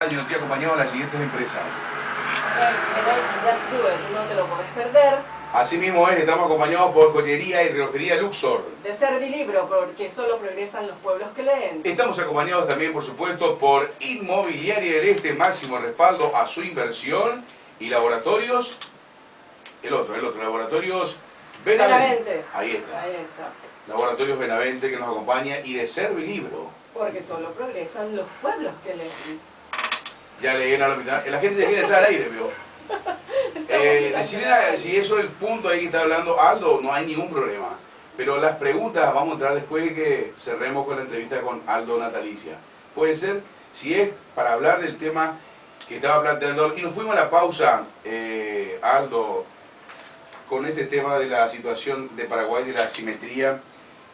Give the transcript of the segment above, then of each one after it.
año estoy acompañado de las siguientes empresas. Just Do It, no te lo podés perder. Así mismo es, estamos acompañados por Joyería y Relojería Luxor. De Servilibro, porque solo progresan los pueblos que leen. Estamos acompañados también, por supuesto, por Inmobiliaria del Este, máximo respaldo a su inversión. Y Laboratorios, el otro, Laboratorios Benavente. Ahí está. Laboratorios Benavente, que nos acompaña, y de Servilibro. Porque solo progresan los pueblos que leen. Ya leí en la mitad. La gente quiere entrar al aire, veo. Si eso es el punto ahí que está hablando Aldo, no hay ningún problema. Pero las preguntas vamos a entrar después de que cerremos con la entrevista con Aldo Natalicia. Puede ser, si es para hablar del tema que estaba planteando, y nos fuimos a la pausa, Aldo, con este tema de la situación de Paraguay, de la asimetría,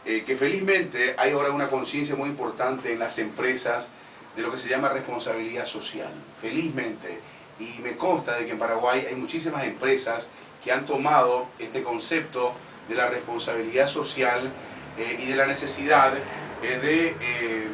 que felizmente hay ahora una conciencia muy importante en las empresas de lo que se llama responsabilidad social, felizmente. Y me consta de que en Paraguay hay muchísimas empresas que han tomado este concepto de la responsabilidad social y de la necesidad de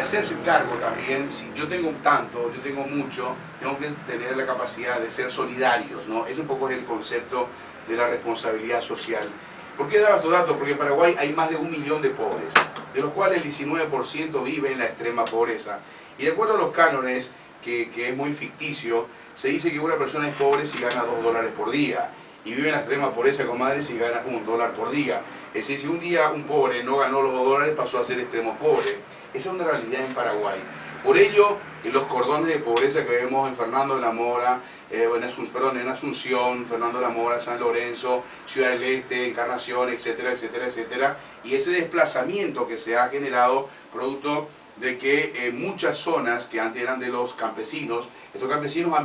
hacerse cargo también. Si yo tengo tanto, yo tengo mucho, tengo que tener la capacidad de ser solidarios, ¿no? Ese un poco es el concepto de la responsabilidad social. ¿Por qué daba estos datos? Porque en Paraguay hay más de 1 millón de pobres, de los cuales el 19% vive en la extrema pobreza. Y de acuerdo a los cánones, que es muy ficticio, se dice que una persona es pobre si gana $2 por día, y vive en la extrema pobreza, comadre, si gana $1 por día. Es decir, si un día un pobre no ganó los $2, pasó a ser extremo pobre. Esa es una realidad en Paraguay. Por ello, los cordones de pobreza que vemos en Fernando de la Mora, en Asunción, Fernando de la Mora, San Lorenzo, Ciudad del Este, Encarnación, etcétera, etcétera, etcétera, y ese desplazamiento que se ha generado producto de que muchas zonas que antes eran de los campesinos, estos campesinos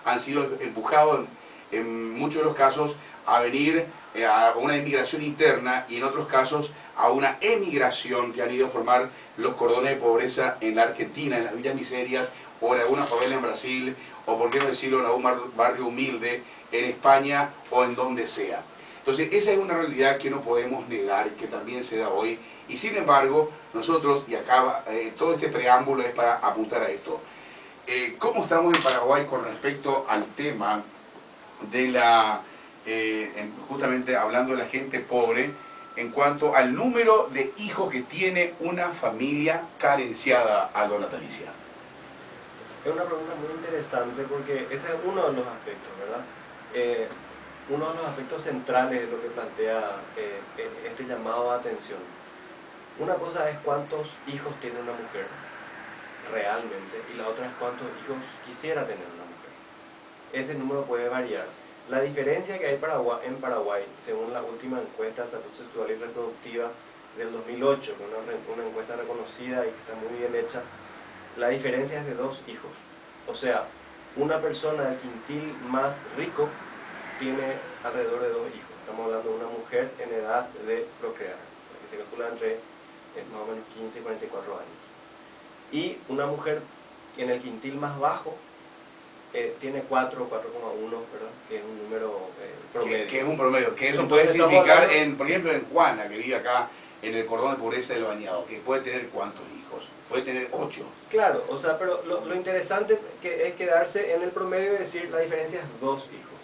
han sido empujados en muchos de los casos a venir a una inmigración interna y en otros casos a una emigración que han ido a formar los cordones de pobreza en la Argentina, en las villas miserias, o en alguna favela en Brasil, o por qué no decirlo, en algún barrio humilde en España o en donde sea. Entonces esa es una realidad que no podemos negar, que también se da hoy, y sin embargo nosotros, y acá todo este preámbulo es para apuntar a esto. ¿Cómo estamos en Paraguay con respecto al tema de la, justamente hablando de la gente pobre, en cuanto al número de hijos que tiene una familia carenciada, Aldo Natalicia? Es una pregunta muy interesante porque ese es uno de los aspectos, ¿verdad? Uno de los aspectos centrales de lo que plantea este llamado a atención. Una cosa es cuántos hijos tiene una mujer realmente y la otra es cuántos hijos quisiera tener una mujer. Ese número puede variar. La diferencia que hay en Paraguay, según la última encuesta de salud sexual y reproductiva del 2008, que es una encuesta reconocida y que está muy bien hecha, la diferencia es de 2 hijos. O sea, una persona del quintil más rico tiene alrededor de 2 hijos. Estamos hablando de una mujer en edad de procrear, que se calcula entre más o menos 15 y 44 años. Y una mujer en el quintil más bajo tiene 4 o 4,1, ¿verdad? Que es un número promedio. Que es un promedio, que eso puede significar, por ejemplo, en Juana, que vive acá en el cordón de pobreza del Bañado, que puede tener ¿cuántos hijos? Puede tener 8. Claro, o sea, pero lo interesante es quedarse en el promedio y decir la diferencia es 2 hijos.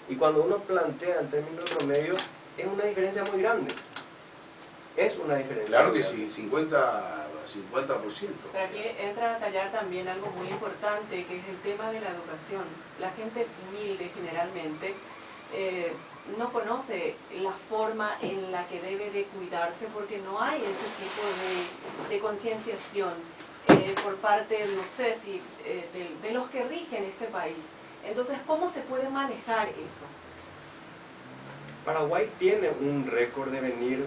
Y cuando uno plantea el término promedio, es una diferencia muy grande. Es una diferencia. Claro que grande. sí, 50%. Pero aquí entra a tallar también algo muy importante, que es el tema de la educación. La gente humilde generalmente no conoce la forma en la que debe de cuidarse porque no hay ese tipo de concienciación por parte, no sé si, de los que rigen este país. Entonces, ¿cómo se puede manejar eso? Paraguay tiene un récord de venir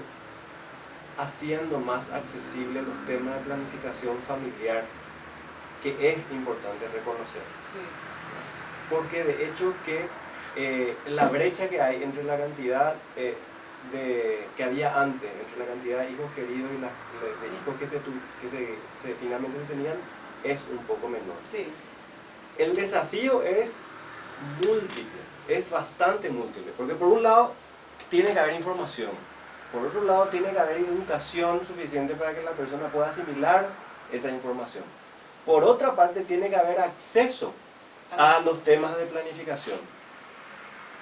haciendo más accesibles los temas de planificación familiar, que es importante reconocer. Sí. Porque de hecho que la brecha que hay entre la cantidad que había antes, entre la cantidad de hijos queridos y de hijos que finalmente se tenían, es un poco menor. Sí. El desafío es múltiple, es bastante múltiple, porque por un lado tiene que haber información, por otro lado tiene que haber educación suficiente para que la persona pueda asimilar esa información. Por otra parte, tiene que haber acceso a los temas de planificación.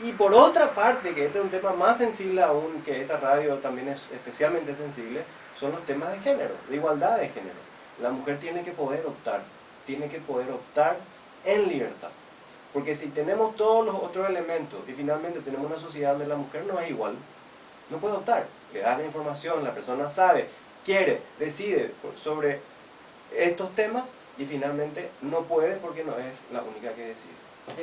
Y por otra parte, que este es un tema más sensible aún, que esta radio también es especialmente sensible, son los temas de género, de igualdad de género. La mujer tiene que poder optar en libertad. Porque si tenemos todos los otros elementos y finalmente tenemos una sociedad donde la mujer no es igual, no puede optar. Le da la información, la persona sabe, quiere, decide sobre estos temas y finalmente no puede porque no es la única que decide.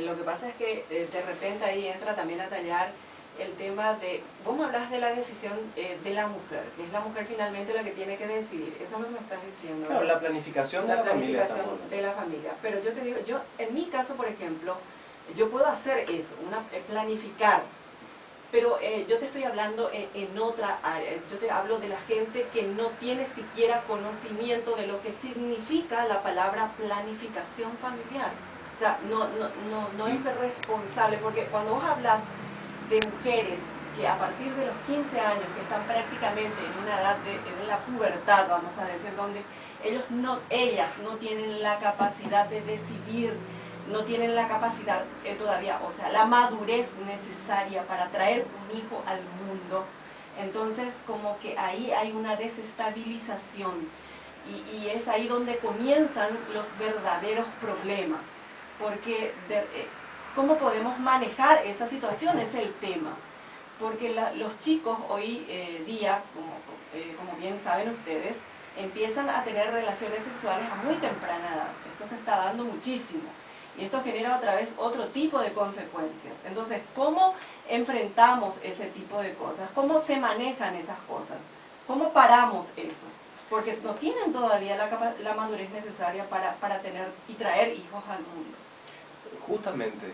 Lo que pasa es que de repente ahí entra también a tallar el tema de, vos me hablas de la decisión de la mujer, que es la mujer finalmente la que tiene que decidir, eso es lo que me estás diciendo. Claro, la planificación de la familia. De la familia, pero yo te digo, yo en mi caso por ejemplo, yo puedo hacer eso, planificar, pero yo te estoy hablando en otra área, yo te hablo de la gente que no tiene siquiera conocimiento de lo que significa la palabra planificación familiar. O sea, no es responsable, porque cuando vos hablas de mujeres que a partir de los 15 años, que están prácticamente en una edad de la pubertad, vamos a decir, donde ellas no tienen la capacidad de decidir, no tienen la capacidad todavía, o sea, la madurez necesaria para traer un hijo al mundo. Entonces, como que ahí hay una desestabilización y es ahí donde comienzan los verdaderos problemas. Porque ¿cómo podemos manejar esa situación? Es el tema. Porque los chicos hoy día, como bien saben ustedes, empiezan a tener relaciones sexuales a muy temprana edad. Esto se está dando muchísimo. Y esto genera otra vez otro tipo de consecuencias. Entonces, ¿cómo enfrentamos ese tipo de cosas? ¿Cómo se manejan esas cosas? ¿Cómo paramos eso? Porque no tienen todavía la madurez necesaria para tener y traer hijos al mundo. Justamente,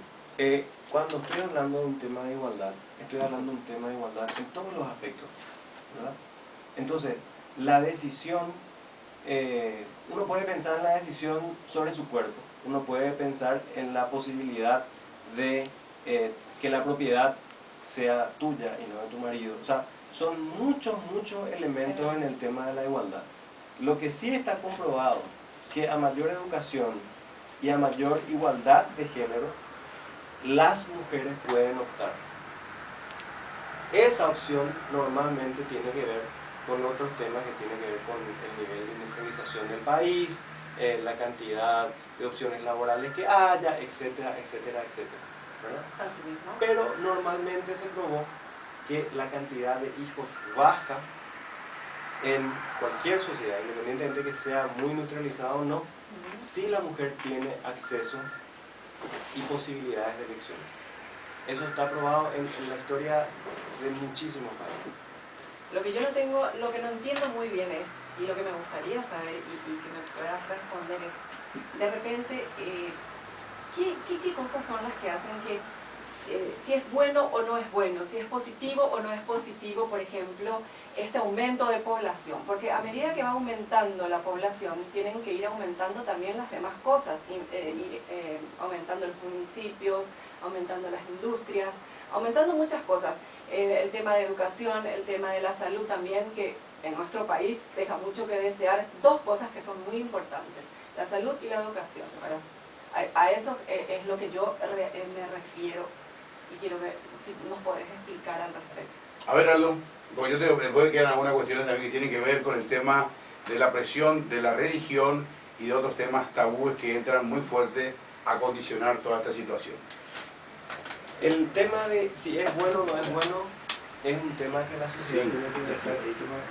cuando estoy hablando de un tema de igualdad, estoy hablando de un tema de igualdad en todos los aspectos, ¿verdad? Entonces, la decisión, uno puede pensar en la decisión sobre su cuerpo, uno puede pensar en la posibilidad de que la propiedad sea tuya y no de tu marido. O sea, son muchos elementos en el tema de la igualdad. Lo que sí está comprobado, que a mayor educación y a mayor igualdad de género, las mujeres pueden optar. Esa opción normalmente tiene que ver con otros temas que tienen que ver con el nivel de industrialización del país, la cantidad de opciones laborales que haya, etcétera, etcétera, etcétera, ¿verdad? Así mismo. Pero normalmente se probó que la cantidad de hijos baja en cualquier sociedad, independientemente de que sea muy industrializada o no, si la mujer tiene acceso y posibilidades de elección. Eso está probado en la historia de muchísimos países. Lo que no entiendo muy bien es, y lo que me gustaría saber y que me puedas responder es, de repente, ¿qué cosas son las que hacen que si es bueno o no es bueno, si es positivo o no es positivo, por ejemplo, este aumento de población? Porque a medida que va aumentando la población, tienen que ir aumentando también las demás cosas, aumentando los municipios, aumentando las industrias, aumentando muchas cosas. El tema de educación, el tema de la salud también, que en nuestro país deja mucho que desear. Dos cosas que son muy importantes, la salud y la educación, ¿verdad? A eso es lo que yo me refiero y quiero ver si nos podés explicar al respecto. A ver, Aldo, porque yo te puede quedar algunas cuestiones también que tienen que ver con el tema de la presión de la religión y de otros temas tabúes que entran muy fuerte a condicionar toda esta situación. El tema de si es bueno o no es bueno es un tema que la sociedad tiene que dejar.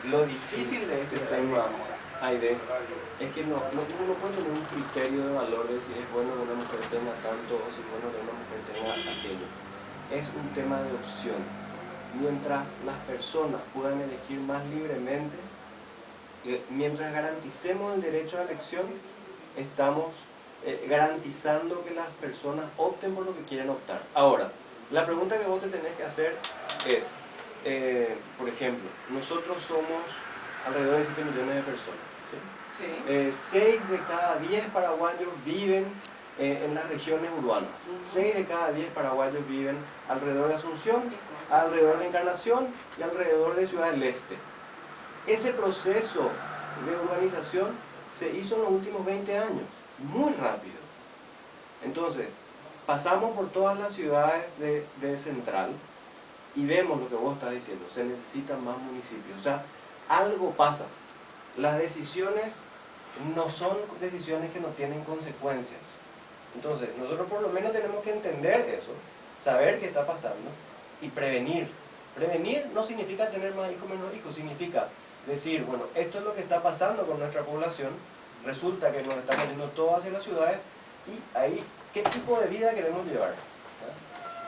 Lo difícil de este tema, Aide, es que uno no puede tener un criterio de valor de si es bueno que una mujer tenga tanto o si es bueno que una mujer tenga aquello. Es un tema de opción. Mientras las personas puedan elegir más libremente, mientras garanticemos el derecho a elección, estamos garantizando que las personas opten por lo que quieren optar. Ahora, la pregunta que vos te tenés que hacer es, por ejemplo, nosotros somos alrededor de 7 millones de personas. ¿Sí? 6 de cada 10 paraguayos viven en las regiones urbanas. 6 de cada 10 paraguayos viven alrededor de Asunción, alrededor de Encarnación y alrededor de Ciudad del Este. Ese proceso de urbanización se hizo en los últimos 20 años. muy rápido. Entonces, pasamos por todas las ciudades de Central y vemos lo que vos estás diciendo, se necesitan más municipios. O sea, algo pasa. Las decisiones no son decisiones que no tienen consecuencias. Entonces, nosotros por lo menos tenemos que entender eso, saber qué está pasando y prevenir. Prevenir no significa tener más hijos, menos hijos, significa decir, bueno, esto es lo que está pasando con nuestra población, resulta que nos estamos yendo todos hacia las ciudades y ahí, ¿qué tipo de vida queremos llevar?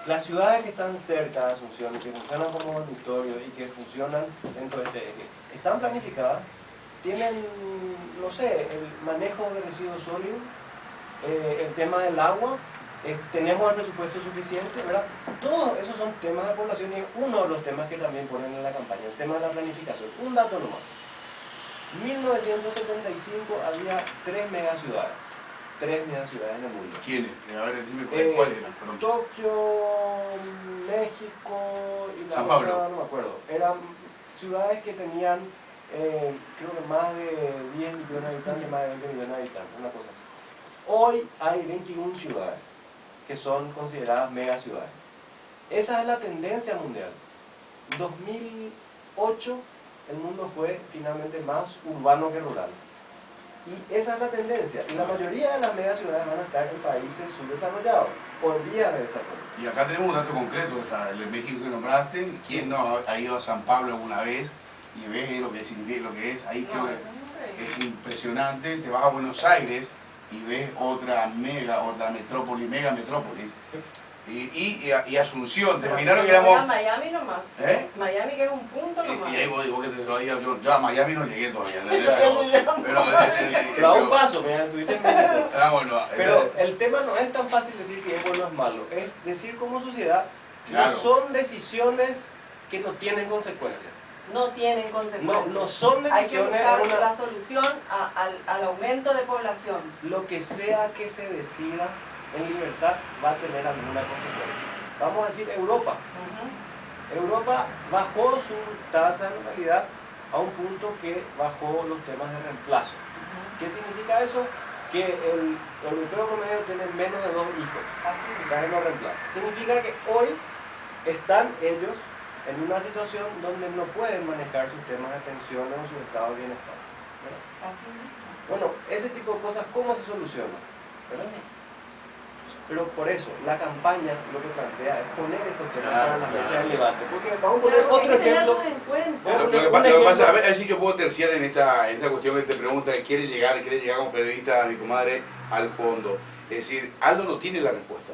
Las ciudades que están cerca de Asunción y que funcionan como dormitorios y que funcionan dentro de este eje, están planificadas, tienen, no sé, el manejo de residuos sólidos, el tema del agua, tenemos el presupuesto suficiente, ¿verdad? Todos esos son temas de población y es uno de los temas que también ponen en la campaña, el tema de la planificación. Un dato nomás. En 1975 había 3 megaciudades. 3 megaciudades en el mundo. ¿Quiénes? A ver, decime cuáles eran. Tokio, México y la San otra, Pablo. no me acuerdo. Eran ciudades que tenían, creo que más de 10 millones de habitantes, más de 20 millones de habitantes, una cosa así. Hoy hay 21 ciudades que son consideradas megaciudades. Esa es la tendencia mundial. En 2008 el mundo fue finalmente más urbano que rural. Y esa es la tendencia. Y la mayoría de las megaciudades van a estar en países subdesarrollados, por vías de desarrollo. Y acá tenemos un dato concreto, o sea, el de México que nombraste, ¿quién no ha ido a San Pablo alguna vez y ves lo que significa, lo que es? Ahí creo que es impresionante, te vas a Buenos Aires y ves otra metrópoli, mega metrópolis. Y Asunción, te imaginas lo que éramos... Miami nomás. Miami que es un punto nomás. Y ahí vos que te lo digas, yo a Miami no llegué todavía. Pero a un paso, mira, estuviste en México. Bueno, pero el tema no es tan fácil decir si es bueno o es malo, es decir como sociedad, claro, no son decisiones que no tienen consecuencias. No tienen consecuencias. No son Hay que decisiones... buscar la solución al aumento de población. Lo que sea que se decida en libertad va a tener alguna consecuencia. Vamos a decir Europa. Europa bajó su tasa de natalidad a un punto que bajó los temas de reemplazo. ¿Qué significa eso? Que el europeo promedio tiene menos de 2 hijos. O sea, que no reemplaza. Significa que hoy están ellos en una situación donde no pueden manejar sus temas de pensiones o su estado de bienestar. Bueno, ese tipo de cosas, ¿cómo se soluciona? ¿Verdad? Pero por eso, la campaña lo que plantea es poner estos temas para la mesa del debate. Porque vamos a poner otro ejemplo. Lo que pasa, a ver si yo puedo terciar en esta cuestión que te pregunta, que quiere llegar como periodista, mi comadre, al fondo. Es decir, Aldo no tiene la respuesta.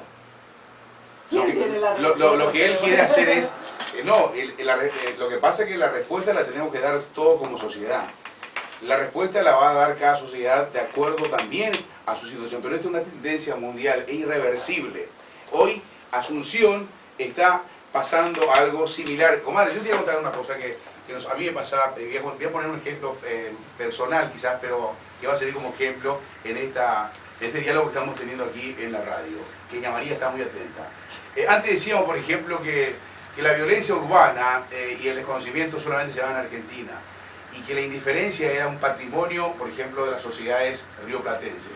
Lo que él quiere hacer es... lo que pasa es que la respuesta la tenemos que dar todos como sociedad. La respuesta la va a dar cada sociedad de acuerdo también a su situación, pero esto es una tendencia mundial, es irreversible. Hoy Asunción está pasando algo similar. Comadre, yo te voy a contar una cosa que a mí me pasaba, voy a poner un ejemplo personal quizás, pero que va a servir como ejemplo en este diálogo que estamos teniendo aquí en la radio, que Doña María está muy atenta. Antes decíamos, por ejemplo, que la violencia urbana y el desconocimiento solamente se dan en Argentina, y que la indiferencia era un patrimonio, por ejemplo, de las sociedades rioplatenses.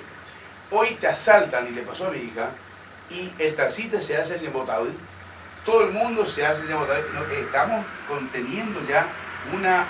Hoy te asaltan, y le pasó a mi hija, y el taxista se hace el embotado, todo el mundo se hace el embotado. Estamos conteniendo ya una